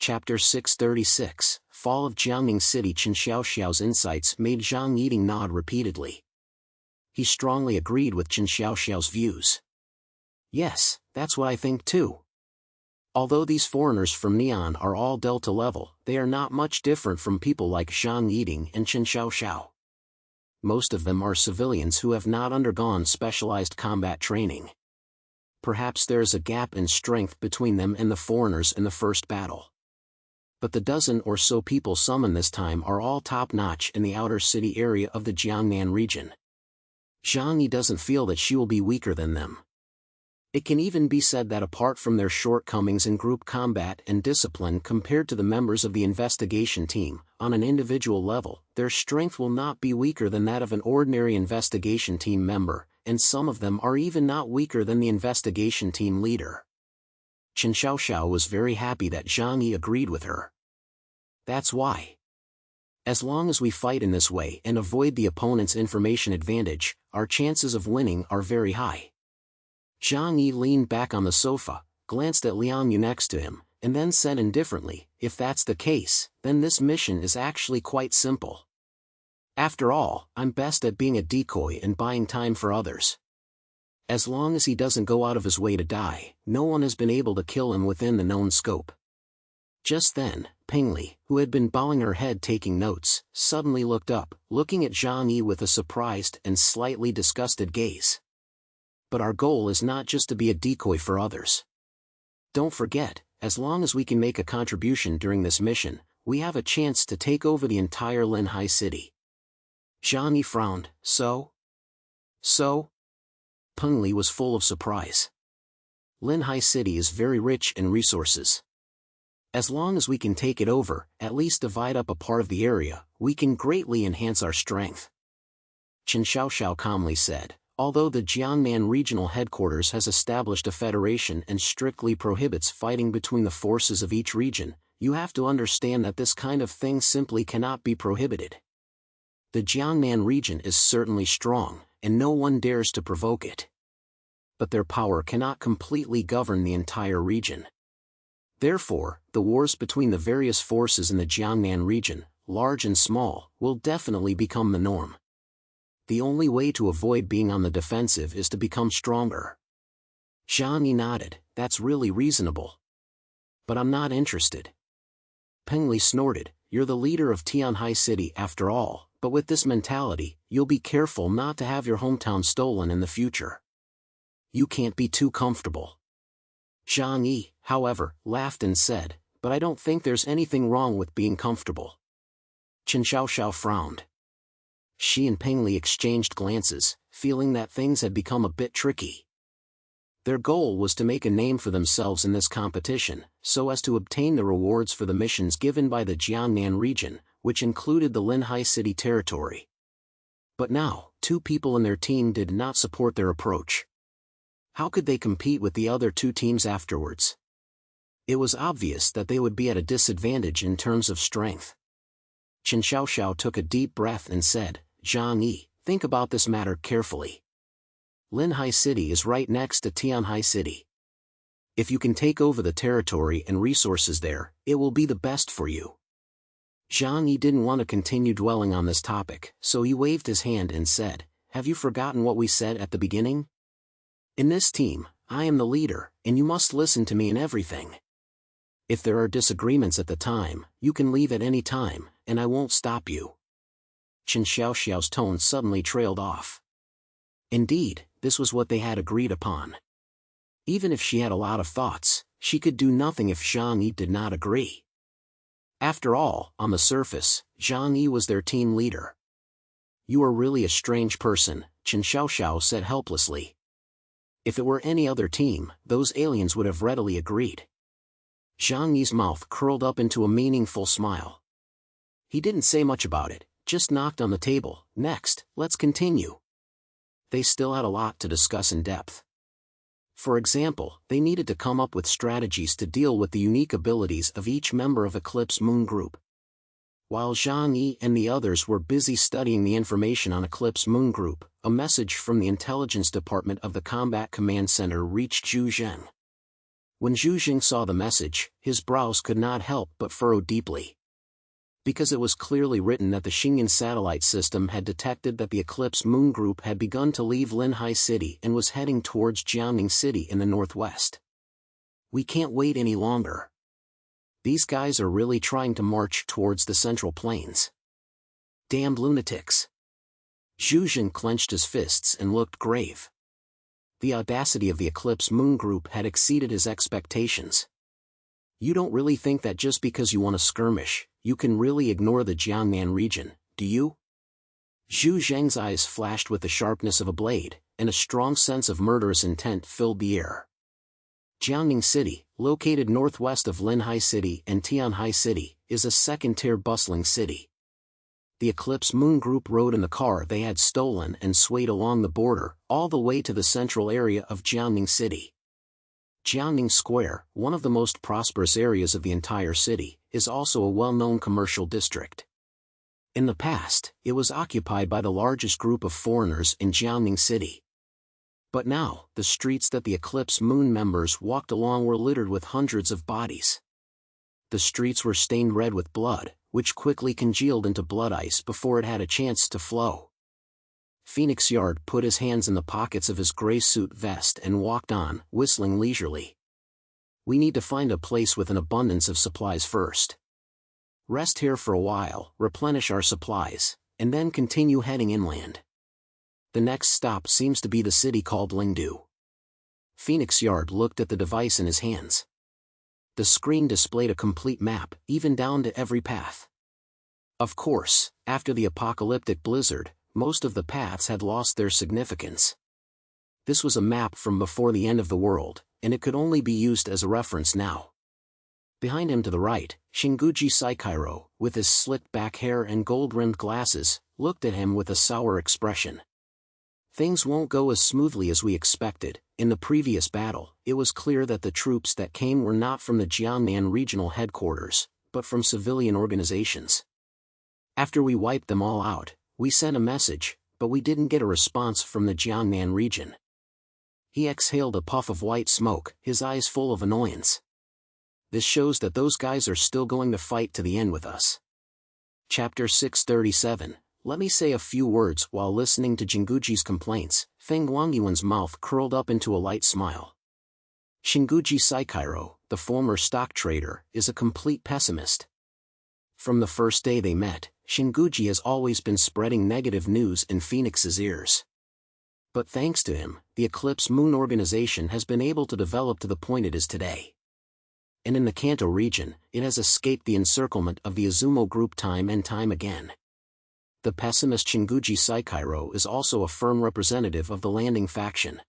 Chapter 636, Fall of Jiangning City. Chen Xiaoxiao's insights made Zhang Yiding nod repeatedly. He strongly agreed with Chen Xiaoxiao's views. Yes, that's what I think too. Although these foreigners from Neon are all Delta level, they are not much different from people like Zhang Yiding and Chen Xiaoxiao. Most of them are civilians who have not undergone specialized combat training. Perhaps there is a gap in strength between them and the foreigners in the first battle. But the dozen or so people summoned this time are all top-notch in the outer city area of the Jiangnan region. Zhang Yi doesn't feel that she will be weaker than them. It can even be said that apart from their shortcomings in group combat and discipline compared to the members of the investigation team, on an individual level, their strength will not be weaker than that of an ordinary investigation team member, and some of them are even not weaker than the investigation team leader. Chen Xiaoxiao was very happy that Zhang Yi agreed with her. That's why. As long as we fight in this way and avoid the opponent's information advantage, our chances of winning are very high. Zhang Yi leaned back on the sofa, glanced at Liang Yu next to him, and then said indifferently, if that's the case, then this mission is actually quite simple. After all, I'm best at being a decoy and buying time for others. As long as he doesn't go out of his way to die, no one has been able to kill him within the known scope. Just then, Pingli, who had been bowing her head taking notes, suddenly looked up, looking at Zhang Yi with a surprised and slightly disgusted gaze. But our goal is not just to be a decoy for others. Don't forget, as long as we can make a contribution during this mission, we have a chance to take over the entire Linhai city. Zhang Yi frowned. So? Peng Li was full of surprise. Linhai City is very rich in resources. As long as we can take it over, at least divide up a part of the area, we can greatly enhance our strength. Chen Xiaoxiao calmly said, although the Jiangnan regional headquarters has established a federation and strictly prohibits fighting between the forces of each region, you have to understand that this kind of thing simply cannot be prohibited. The Jiangnan region is certainly strong, and no one dares to provoke it. But their power cannot completely govern the entire region. Therefore, the wars between the various forces in the Jiangnan region, large and small, will definitely become the norm. The only way to avoid being on the defensive is to become stronger. Zhang Yi nodded, that's really reasonable. But I'm not interested. Peng Li snorted, you're the leader of Tianhai City after all, but with this mentality, you'll be careful not to have your hometown stolen in the future. You can't be too comfortable. Zhang Yi, however, laughed and said, but I don't think there's anything wrong with being comfortable. Chen Xiaoxiao frowned. She and Peng Li exchanged glances, feeling that things had become a bit tricky. Their goal was to make a name for themselves in this competition, so as to obtain the rewards for the missions given by the Jiangnan region, which included the Linhai City territory. But now, two people in their team did not support their approach. How could they compete with the other two teams afterwards? It was obvious that they would be at a disadvantage in terms of strength. Chen Xiaoxiao took a deep breath and said, Zhang Yi, think about this matter carefully. Linhai City is right next to Tianhai City. If you can take over the territory and resources there, it will be the best for you. Zhang Yi didn't want to continue dwelling on this topic, so he waved his hand and said, have you forgotten what we said at the beginning? In this team, I am the leader, and you must listen to me in everything. If there are disagreements at the time, you can leave at any time, and I won't stop you. Chen Xiaoxiao's tone suddenly trailed off. Indeed, this was what they had agreed upon. Even if she had a lot of thoughts, she could do nothing if Zhang Yi did not agree. After all, on the surface, Zhang Yi was their team leader. You are really a strange person, Chen Xiaoxiao said helplessly. If it were any other team, those aliens would have readily agreed. Zhang Yi's mouth curled up into a meaningful smile. He didn't say much about it, just knocked on the table. Next, let's continue. They still had a lot to discuss in depth. For example, they needed to come up with strategies to deal with the unique abilities of each member of Eclipse Moon Group. While Zhang Yi and the others were busy studying the information on Eclipse Moon Group, a message from the intelligence department of the Combat Command Center reached Zhu Zheng. When Zhu Jing saw the message, his brows could not help but furrow deeply. Because it was clearly written that the Xingyan satellite system had detected that the Eclipse Moon Group had begun to leave Linhai City and was heading towards Jiangning City in the northwest. We can't wait any longer. These guys are really trying to march towards the Central Plains. Damned lunatics. Zhu Jing clenched his fists and looked grave. The audacity of the Eclipse Moon Group had exceeded his expectations. You don't really think that just because you want to skirmish, you can really ignore the Jiangnan region, do you? Zhu Zheng's eyes flashed with the sharpness of a blade, and a strong sense of murderous intent filled the air. Jiangning City, located northwest of Linhai City and Tianhai City, is a second-tier bustling city. The Eclipse Moon Group rode in the car they had stolen and swayed along the border, all the way to the central area of Jiangning City. Jiangning Square, one of the most prosperous areas of the entire city, is also a well-known commercial district. In the past, it was occupied by the largest group of foreigners in Jiangning City. But now, the streets that the Eclipse Moon members walked along were littered with hundreds of bodies. The streets were stained red with blood, which quickly congealed into blood ice before it had a chance to flow. Phoenix Yard put his hands in the pockets of his gray suit vest and walked on, whistling leisurely. We need to find a place with an abundance of supplies first. Rest here for a while, replenish our supplies, and then continue heading inland. The next stop seems to be the city called Lingdu. Phoenix Yard looked at the device in his hands. The screen displayed a complete map, even down to every path. Of course, after the apocalyptic blizzard, most of the paths had lost their significance. This was a map from before the end of the world, and it could only be used as a reference now. Behind him to the right, Shinguji Saikairo, with his slicked back hair and gold-rimmed glasses, looked at him with a sour expression. Things won't go as smoothly as we expected. In the previous battle, it was clear that the troops that came were not from the Jiangnan regional headquarters, but from civilian organizations. After we wiped them all out, we sent a message, but we didn't get a response from the Jiangnan region. He exhaled a puff of white smoke, his eyes full of annoyance. This shows that those guys are still going to fight to the end with us. Chapter 637. Let me say a few words. While listening to Jinguji's complaints, Feng Guangyuan's mouth curled up into a light smile. Shinguji Saikairo, the former stock trader, is a complete pessimist. From the first day they met, Shinguji has always been spreading negative news in Phoenix's ears. But thanks to him, the Eclipse Moon organization has been able to develop to the point it is today. And in the Kanto region, it has escaped the encirclement of the Izumo group time and time again. The pessimist Shinguji Saikairo is also a firm representative of the landing faction.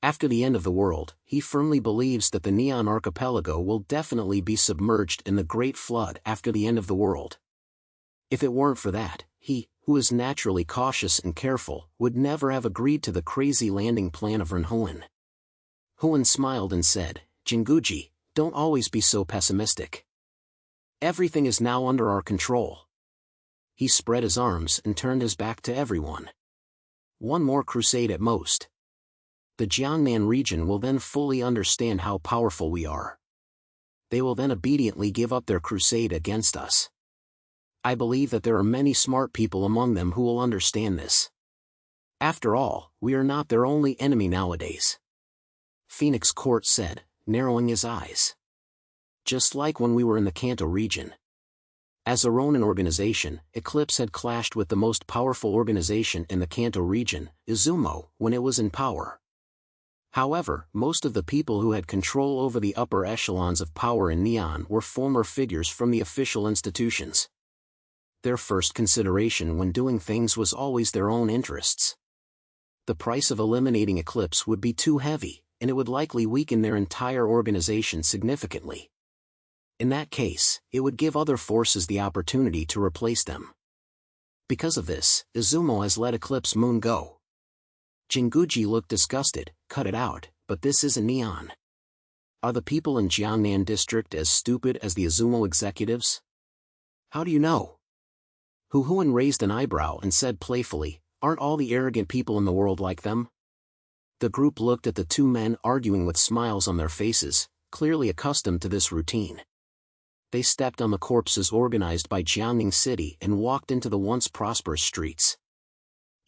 After the end of the world, he firmly believes that the Neon Archipelago will definitely be submerged in the Great Flood after the end of the world. If it weren't for that, he, who is naturally cautious and careful, would never have agreed to the crazy landing plan of Renhuan. Huan smiled and said, "Jinguji, don't always be so pessimistic. Everything is now under our control." He spread his arms and turned his back to everyone. One more crusade at most. The Jiangnan region will then fully understand how powerful we are. They will then obediently give up their crusade against us. I believe that there are many smart people among them who will understand this. After all, we are not their only enemy nowadays. Phoenix Court said, narrowing his eyes. Just like when we were in the Kanto region. As a Ronin organization, Eclipse had clashed with the most powerful organization in the Kanto region, Izumo, when it was in power. However, most of the people who had control over the upper echelons of power in Neon were former figures from the official institutions. Their first consideration when doing things was always their own interests. The price of eliminating Eclipse would be too heavy, and it would likely weaken their entire organization significantly. In that case, it would give other forces the opportunity to replace them. Because of this, Izumo has let Eclipse Moon go. Jinguji looked disgusted. Cut it out, but this isn't Neon. Are the people in Jiangnan district as stupid as the Izumo executives? How do you know? Huan raised an eyebrow and said playfully, aren't all the arrogant people in the world like them? The group looked at the two men arguing with smiles on their faces, clearly accustomed to this routine. They stepped on the corpses organized by Jiangning City and walked into the once prosperous streets.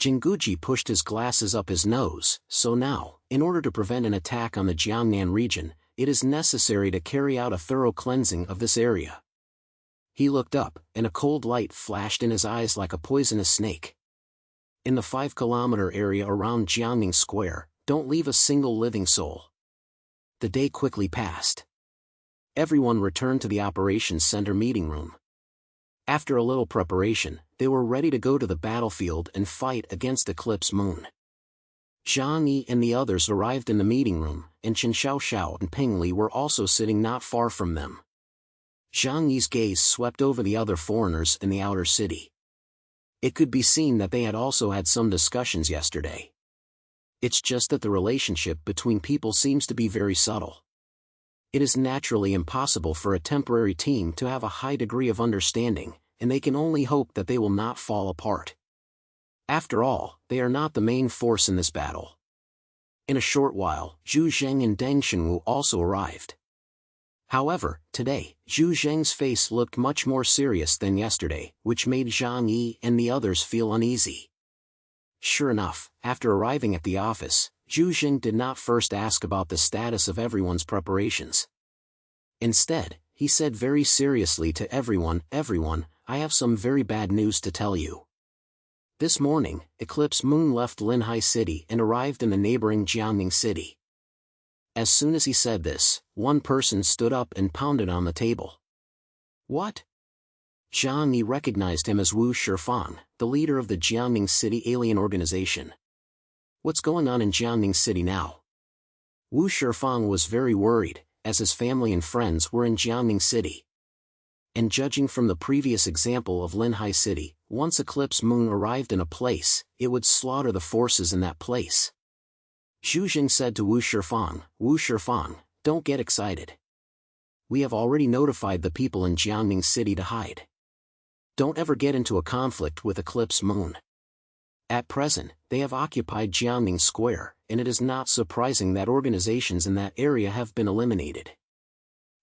Jinguji pushed his glasses up his nose, so now, in order to prevent an attack on the Jiangnan region, it is necessary to carry out a thorough cleansing of this area. He looked up, and a cold light flashed in his eyes like a poisonous snake. In the 5-kilometer area around Jiangning Square, don't leave a single living soul. The day quickly passed. Everyone returned to the operations center meeting room. After a little preparation, they were ready to go to the battlefield and fight against Eclipse Moon. Zhang Yi and the others arrived in the meeting room, and Chen Xiaoxiao and Ping Li were also sitting not far from them. Zhang Yi's gaze swept over the other foreigners in the outer city. It could be seen that they had also had some discussions yesterday. It's just that the relationship between people seems to be very subtle. It is naturally impossible for a temporary team to have a high degree of understanding, and they can only hope that they will not fall apart. After all, they are not the main force in this battle. In a short while, Zhu Zheng and Deng Xinwu also arrived. However, today, Zhu Zheng's face looked much more serious than yesterday, which made Zhang Yi and the others feel uneasy. Sure enough, after arriving at the office, Zhu Zheng did not first ask about the status of everyone's preparations. Instead, he said very seriously to everyone, I have some very bad news to tell you. This morning, Eclipse Moon left Linhai City and arrived in the neighboring Jiangning City. As soon as he said this, one person stood up and pounded on the table. What? Zhang Yi recognized him as Wu Shifang, the leader of the Jiangning City alien organization. What's going on in Jiangning City now? Wu Shifang was very worried, as his family and friends were in Jiangning City. And judging from the previous example of Linhai City, once Eclipse Moon arrived in a place, it would slaughter the forces in that place. Zhu Zheng said to Wu Shifang, don't get excited. We have already notified the people in Jiangning City to hide. Don't ever get into a conflict with Eclipse Moon. At present, they have occupied Jiangning Square, and it is not surprising that organizations in that area have been eliminated.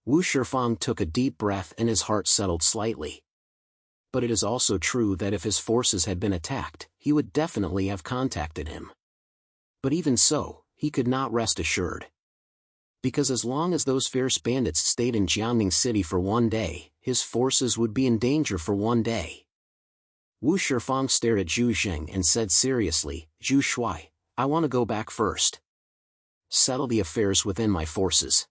Wu Shifang took a deep breath and his heart settled slightly. But it is also true that if his forces had been attacked, he would definitely have contacted him. But even so, he could not rest assured. Because as long as those fierce bandits stayed in Jiangning City for one day, his forces would be in danger for one day. Wu Shifang stared at Zhu Zheng and said seriously, Zhu Shui, I want to go back first. Settle the affairs within my forces.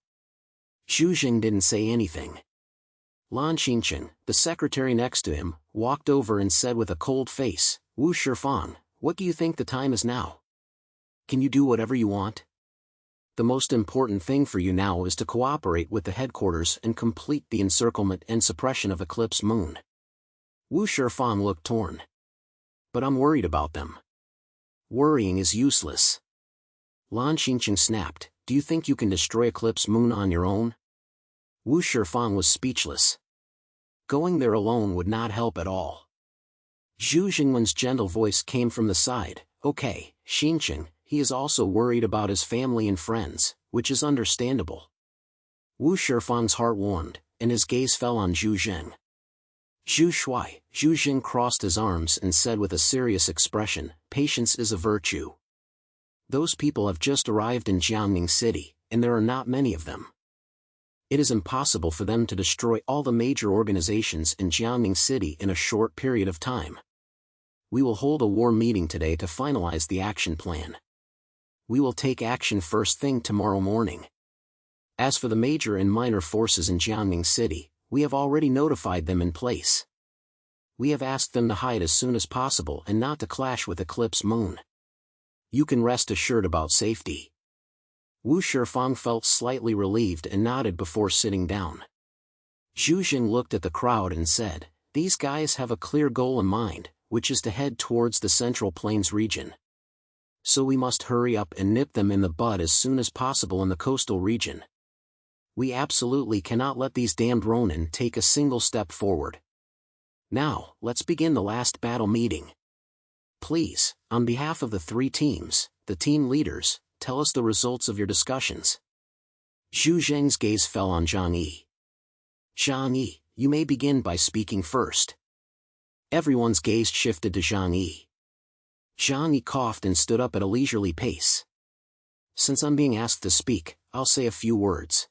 Zhu Zheng didn't say anything. Lan Xinchen, the secretary next to him, walked over and said with a cold face, Wu Shifang, what do you think the time is now? Can you do whatever you want? The most important thing for you now is to cooperate with the headquarters and complete the encirclement and suppression of Eclipse Moon. Wu Shifang looked torn. But I'm worried about them. Worrying is useless. Lan Xinchen snapped, do you think you can destroy Eclipse Moon on your own? Wu Shifang was speechless. Going there alone would not help at all. Zhu Jingwen's gentle voice came from the side, okay, Xinchen, he is also worried about his family and friends, which is understandable. Wu Shifang's heart warmed, and his gaze fell on Zhu Zheng. Zhu Shui, Zhu Zheng crossed his arms and said with a serious expression, patience is a virtue. Those people have just arrived in Jiangning City, and there are not many of them. It is impossible for them to destroy all the major organizations in Jiangning City in a short period of time. We will hold a war meeting today to finalize the action plan. We will take action first thing tomorrow morning. As for the major and minor forces in Jiangning City, we have already notified them in place. We have asked them to hide as soon as possible and not to clash with Eclipse Moon. You can rest assured about safety. Wu Shifang felt slightly relieved and nodded before sitting down. Zhu Zheng looked at the crowd and said, these guys have a clear goal in mind, which is to head towards the Central Plains region. So we must hurry up and nip them in the bud as soon as possible in the coastal region. We absolutely cannot let these damned Ronin take a single step forward. Now, let's begin the last battle meeting. Please, on behalf of the three teams, the team leaders, tell us the results of your discussions. Zhu Zheng's gaze fell on Zhang Yi. Zhang Yi, you may begin by speaking first. Everyone's gaze shifted to Zhang Yi. Zhang Yi coughed and stood up at a leisurely pace. Since I'm being asked to speak, I'll say a few words.